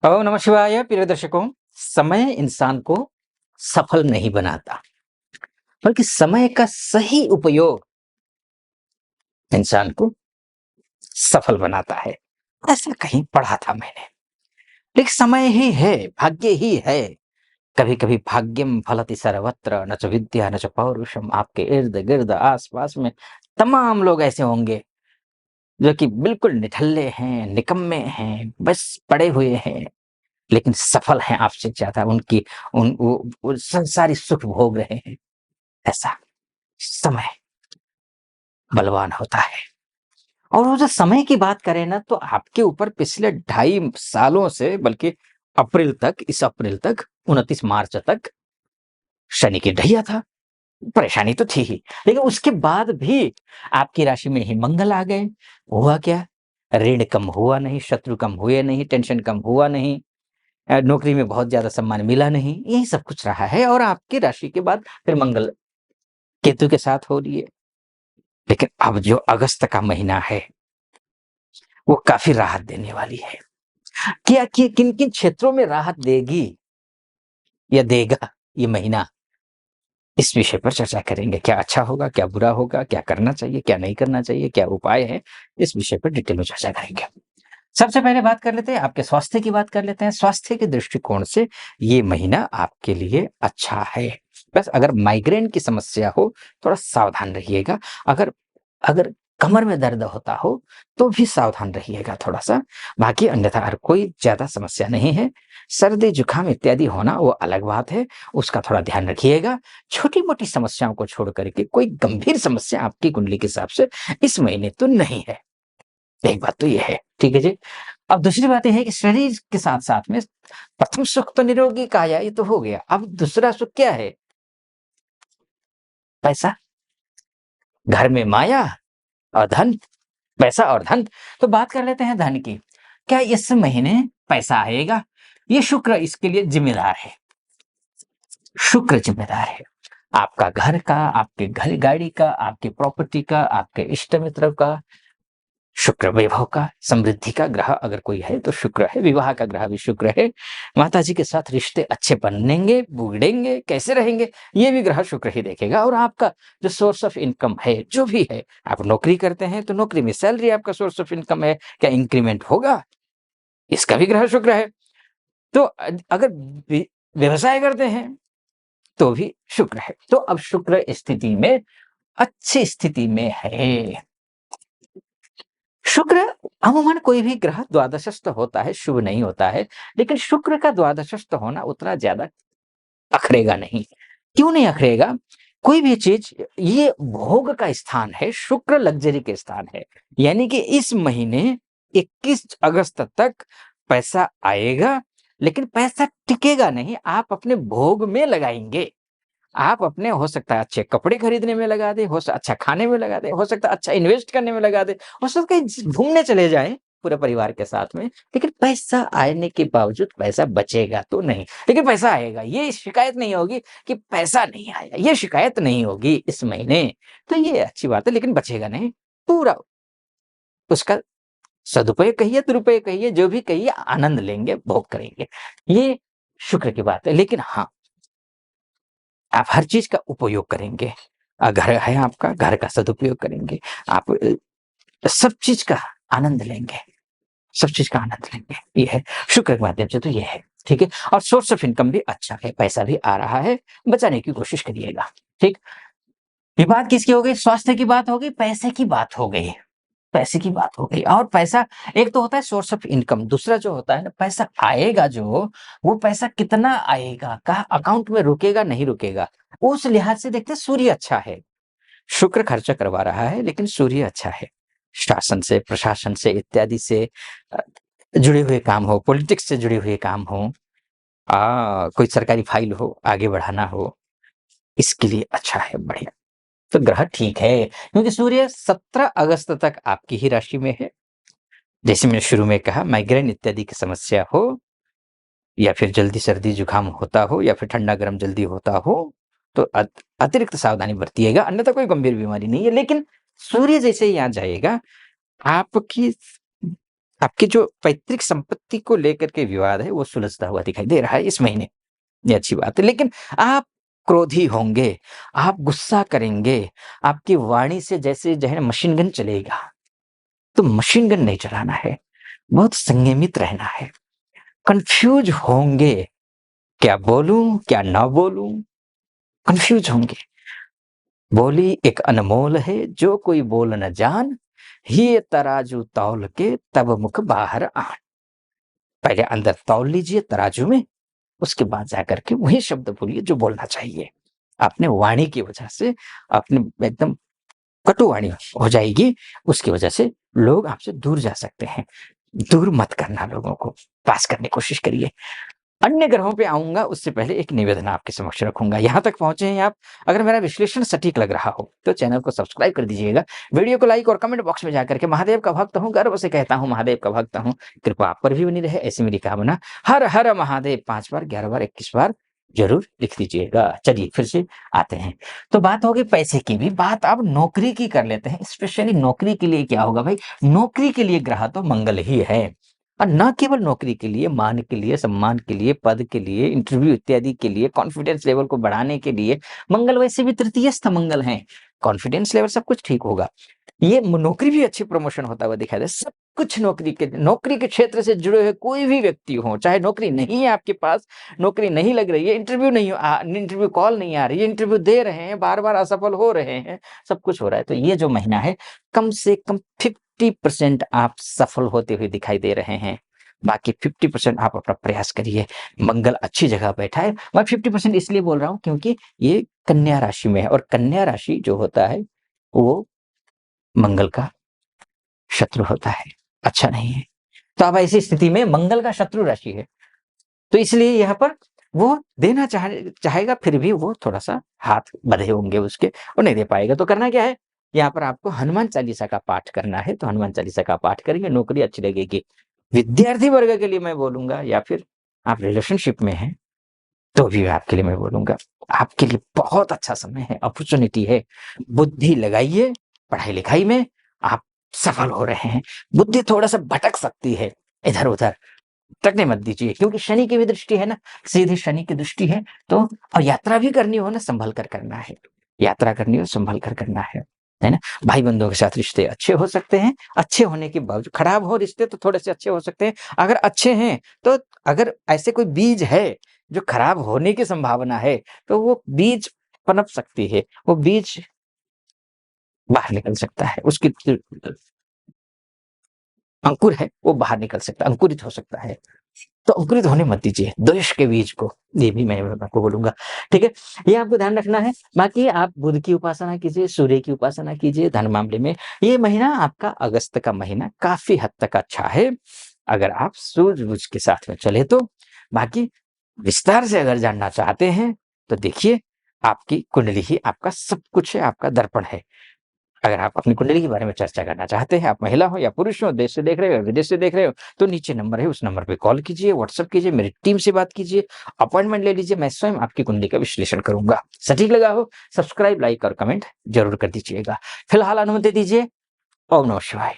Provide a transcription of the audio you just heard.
ओम नमः शिवाय। प्रिय दर्शकों, समय इंसान को सफल नहीं बनाता, बल्कि समय का सही उपयोग इंसान को सफल बनाता है। ऐसा कहीं पढ़ा था मैंने। लेकिन समय ही है, भाग्य ही है। कभी-कभी भाग्यम फलति सर्वत्र न च विद्या न च पौरुषम। आपके इर्द-गिर्द, आस-पास में तमाम लोग ऐसे होंगे जो कि बिल्कुल निठल्ले हैं, निकम्मे हैं, बस पड़े हुए हैं, लेकिन सफल हैं आपसे ज़्यादा। उनकी उन वो संसारी सुख भोग रहे हैं। ऐसा समय बलवान होता है। और वो जो समय की बात करें ना, तो आपके ऊपर पिछले 2.5 सालों से, बल्कि इस अप्रैल तक, 29 मार्च तक शनि की ढैया था। परेशानी तो थी ही, लेकिन उसके बाद भी आपकी राशि में ही मंगल आ गए। हुआ क्या? ऋण कम हुआ नहीं, शत्रु कम हुए नहीं, टेंशन कम हुआ नहीं, नौकरी में बहुत ज़्यादा सम्मान मिला नहीं, यही सब कुछ रहा है। और आपकी राशि के बाद फिर मंगल केतु के साथ हो रही है। लेकिन अब जो अगस्त का महीना है, वो काफ़ी राहत देने वाली है। क्या कि किन-किन क्षेत्रों में राहत देगी या देगा ये महीना, इस विषय पर चर्चा करेंगे। क्या अच्छा होगा, क्या बुरा होगा, क्या करना चाहिए, क्या नहीं करना चाहिए, क्या उपाय हैं, इस विषय पर डिटेल में चर्चा करेंगे। सबसे पहले बात कर लेते हैं, आपके स्वास्थ्य की बात कर लेते हैं। स्वास्थ्य के दृष्टिकोण से ये महीना आपके लिए अच्छा है। बस अगर माइग्रेन की समस्या हो, थोड़ा सावधान रहिएगा। अगर अगर कमर में दर्द होता हो, तो भी सावधान रहिएगा थोड़ा-सा। बाकी अन्यथा और कोई ज़्यादा समस्या नहीं है। सर्दी-जुकाम इत्यादि होना वो अलग बात है, उसका थोड़ा ध्यान रखिएगा। छोटी-मोटी समस्याओं को छोड़ कर के कोई गंभीर समस्या आपकी कुंडली के हिसाब से इस महीने तो नहीं है। एक बात तो ये है, ठीक है जी। अब दूसरी बात ये है कि शरीर के साथ-साथ में प्रथम सुख तो निरोगी काया, ये तो हो गया। अब दूसरा सुख क्या है? पैसा, घर में माया और धन। पैसा और धन। तो बात कर लेते हैं धन की। क्या इस महीने पैसा आएगा? ये शुक्र इसके लिए ज़िम्मेदार है। शुक्र ज़िम्मेदार है। आपका घर का, आपके घर गाड़ी का, आपकी प्रॉपर्टी का, आपके इष्ट मित्र का, शुक्र वैभव का, समृद्धि का ग्रह अगर कोई है तो शुक्र है, विवाह का ग्रह भी शुक्र है। माताजी के साथ रिश्ते अच्छे बनेंगे, बिगड़ेंगे, कैसे रहेंगे, ये भी ग्रह शुक्र ही देखेगा। और आपका जो सोर्स ऑफ इनकम है, जो भी है, आप नौकरी करते हैं तो नौकरी में सैलरी आपका सोर्स ऑफ इनकम है, क्या इंक्रीमेंट होगा? इसका भी ग्रह शुक्र है। तो अगर वि व्यवसाय करते हैं, तो भी शुक्र है। तो अब शुक्र स्थिति में, अच्छी स्थिति में है। शुक्र अमूमन कोई भी ग्रह द्वादशस्थ होता है, शुभ नहीं होता है, लेकिन शुक्र का द्वादशस्थ होना उतना ज़्यादा अखरेगा नहीं। क्यों नहीं अखरेगा? कोई भी चीज़, ये भोग का स्थान है, शुक्र लग्ज़री के स्थान है। यानी कि इस महीने 21 अगस्त तक पैसा आएगा, लेकिन पैसा टिकेगा नहीं, आप अपने भोग में लगाएँगे। आप अपने, हो सकता है अच्छे कपड़े खरीदने में लगा दें, अच्छा खाने में लगा दें, हो सकता है अच्छा इन्वेस्ट करने में लगा दें, हो सकता है कहीं घूमने चले जाएँ पूरे परिवार के साथ में, लेकिन पैसा आने के बावजूद पैसा बचेगा तो नहीं। लेकिन पैसा आएगा, ये शिकायत नहीं होगी कि पैसा नहीं आया, ये शिकायत नहीं होगी इस महीने। तो ये अच्छी बात है, लेकिन बचेगा नहीं, पूरा उसका सदुपयोग कहिए, दुरुपयोग कहिए, जो भी कहिए, आनंद लेंगे, भोग करेंगे। ये शुक्र की बात है। लेकिन हाँ, आप हर चीज़ का उपयोग करेंगे। घर है आपका, घर का सदुपयोग करेंगे। आप सब चीज़ का आनंद लेंगे, सब चीज़ का आनंद लेंगे। ये है शुक्र के माध्यम से, तो ये है, ठीक है? और सोर्स ऑफ इनकम भी अच्छा है, पैसा भी आ रहा है, बचाने की कोशिश करिएगा, ठीक? ये बात किसकी हो गई? स्वास्थ्य की बात हो गई, पैसे की बात हो गई। पैसे की बात हो गई। और पैसा, एक तो होता है सोर्स ऑफ इनकम, दूसरा जो होता है ना, पैसा आएगा जो, वो पैसा कितना आएगा, कहाँ अकाउंट में रुकेगा, नहीं रुकेगा, उस लिहाज से देखते हैं सूर्य अच्छा है। शुक्र खर्चा करवा रहा है, लेकिन सूर्य अच्छा है। शासन से, प्रशासन से इत्यादि से अ, जुड़े हुए काम हो, पॉलिटिक्स से जुड़े हुए काम हो, कोई सरकारी फाइल हो, आगे बढ़ाना हो, इसके लिए अच्छा है, बढ़िया। तो ग्रह ठीक है, क्योंकि सूर्य 17 अगस्त तक आपकी ही राशि में है। जैसे मैंने शुरू में कहा, माइग्रेन इत्यादि की समस्या हो, या फिर जल्दी सर्दी जुकाम होता हो, या फिर ठंडा गर्म जल्दी होता हो, तो अतिरिक्त सावधानी बरतिएगा, अन्यथा कोई गंभीर बीमारी नहीं है। लेकिन सूर्य जैसे ही यहाँ जाएगा, आपकी आपकी जो पैतृक संपत्ति को लेकर के विवाद है, वो सुलझता हुआ दिखाई दे रहा है इस महीने। ये अच्छी बात है। लेकिन आप क्रोधी होंगे, आप गुस्सा करेंगे, आपकी वाणी से जैसे जो है ना मशीन गन चलेगा, तो मशीन गन नहीं चलाना है, बहुत संयमित रहना है। कन्फ्यूज़ होंगे, क्या बोलूँ, क्या ना बोलूँ? कन्फ्यूज़ होंगे। बोली एक अनमोल है, जो कोई बोल न जान, ये तराजू तौल के तब मुख बाहर आन। पहले अंदर तौल लीजिए तराजू में, उसके बाद जाकर के वही शब्द बोलिए जो बोलना चाहिए। आपने वाणी की वजह से आपने एकदम कटु वाणी हो जाएगी, उसकी वजह से लोग आपसे दूर जा सकते हैं। दूर मत करना लोगों को, पास करने की कोशिश करिए। अन्य ग्रहों पे आऊँगा उससे पहले एक निवेदन आपके समक्ष रखूँगा। यहाँ तक पहुँचे हैं आप, अगर मेरा विश्लेषण सटीक लग रहा हो, तो चैनल को सब्सक्राइब कर दीजिएगा। वीडियो को लाइक और कमेंट बॉक्स में जाकर के महादेव का भक्त हूँ, गर्व से कहता हूँ महादेव का भक्त हूँ, कृपा आप पर भी बनी रहे ऐसी मेरी कामना। हर हर महादेव 5 बार, 11 बार, 21 बार ज़रूर लिख दीजिएगा। चलिए फिर से आते हैं। तो बात होगी पैसे की भी, बात अब नौकरी की कर लेते हैं। स्पेशली नौकरी के लिए क्या होगा भाई, नौकरी के लिए ग्रह तो मंगल ही है। और न केवल नौकरी के लिए, मान के लिए, सम्मान के लिए, पद के लिए, इंटरव्यू इत्यादि के लिए, कॉन्फिडेंस लेवल को बढ़ाने के लिए मंगल वैसे भी तृतीयस्थ मंगल हैं। कॉन्फिडेंस लेवल सब कुछ ठीक होगा। ये नौकरी भी अच्छी प्रमोशन होता हुआ दिखाई दे। सब कुछ नौकरी के क्षेत्र से जुड़े हुए कोई भी व्यक्ति हो, चाहे नौकरी नहीं है आपके पास, नौकरी नहीं लग रही है, इंटरव्यू कॉल नहीं आ रही है, इंटरव्यू दे रहे हैं, बार-बार असफल हो रहे हैं, सब कुछ हो रहा है। तो ये जो महीना है, कम से कम 50% आप सफल होते हुए दिखाई दे रहे हैं। बाकी 50% आप अपना प्रयास करिए। मंगल अच्छी जगह बैठा है। मैं 50% इसलिए बोल रहा हूँ क्योंकि ये कन्या राशि में है, और कन्या राशि जो होता है, वो मंगल का शत्रु होता है, अच्छा नहीं है। तो अब ऐसी स्थिति में मंगल का शत्रु राशि है, तो इसलिए यहाँ पर वो देना चाहेगा, फिर भी वो थोड़ा-सा हाथ बँधे होंगे उसके, वो नहीं दे पाएगा। तो करना क्या है, यहाँ पर आपको हनुमान चालीसा का पाठ करना है, तो हनुमान चालीसा का पाठ करेंगे, नौकरी अच्छी लगेगी। विद्यार्थी वर्ग के लिए मैं बोलूँगा, या फिर आप रिलेशनशिप में हैं, तो भी आपके लिए मैं बोलूँगा, आपके लिए बहुत अच्छा समय है, अपॉर्च्युनिटी है। बुद्धि लगाइए, पढ़ाई-लिखाई में आप सफल हो रहे हैं। बुद्धि थोड़ा-सा भटक सकती है इधर-उधर, भटकने मत दीजिए, क्योंकि शनि की भी दृष्टि है ना, सीधे शनि की दृष्टि है। तो और यात्रा भी करनी हो ना, संभल कर करना है। यात्रा करनी हो, संभल कर करना है ना? भाई-बंधुओं के साथ रिश्ते अच्छे हो सकते हैं, अच्छे होने के बावजूद खराब हो रिश्ते तो थोड़े-से अच्छे हो सकते हैं। अगर अच्छे हैं, तो अगर ऐसे कोई बीज है, जो खराब होने की संभावना है, तो वो बीज पनप सकती है, वो बीज बाहर निकल सकता है। उसकी अंकुर है, वो बाहर निकल सकता है, अंकुरित हो सकता है। तो अंकुरित होने मत दीजिए द्वेष के बीज को, ये भी मैं आपको बोलूँगा, ठीक है? ये आपको ध्यान रखना है। बाकी आप बुध की उपासना कीजिए, सूर्य की उपासना कीजिए धन मामले में। ये महीना आपका अगस्त का महीना काफ़ी हद तक अच्छा है, अगर आप सूझबूझ के साथ में चले तो। बाकी विस्तार से अगर जानना चाहते हैं, तो देखिए, आपकी कुंडली ही आपका सब कुछ है, आपका दर्पण है। अगर आप अपनी कुंडली के बारे में चर्चा करना चाहते हैं, आप महिला हो या पुरुष हो, देश से देख रहे हो या विदेश से देख रहे हो, तो नीचे नंबर है, उस नंबर पे कॉल कीजिए, व्हाट्सएप कीजिए, मेरी टीम से बात कीजिए, अपॉइंटमेंट ले लीजिए, मैं स्वयं आपकी कुंडली का विश्लेषण करूँगा। सटीक लगा हो, सब्सक्राइब, लाइक और कमेंट ज़रूर कर दीजिएगा। फिलहाल अनुमति दीजिए। ओम नमः शिवाय।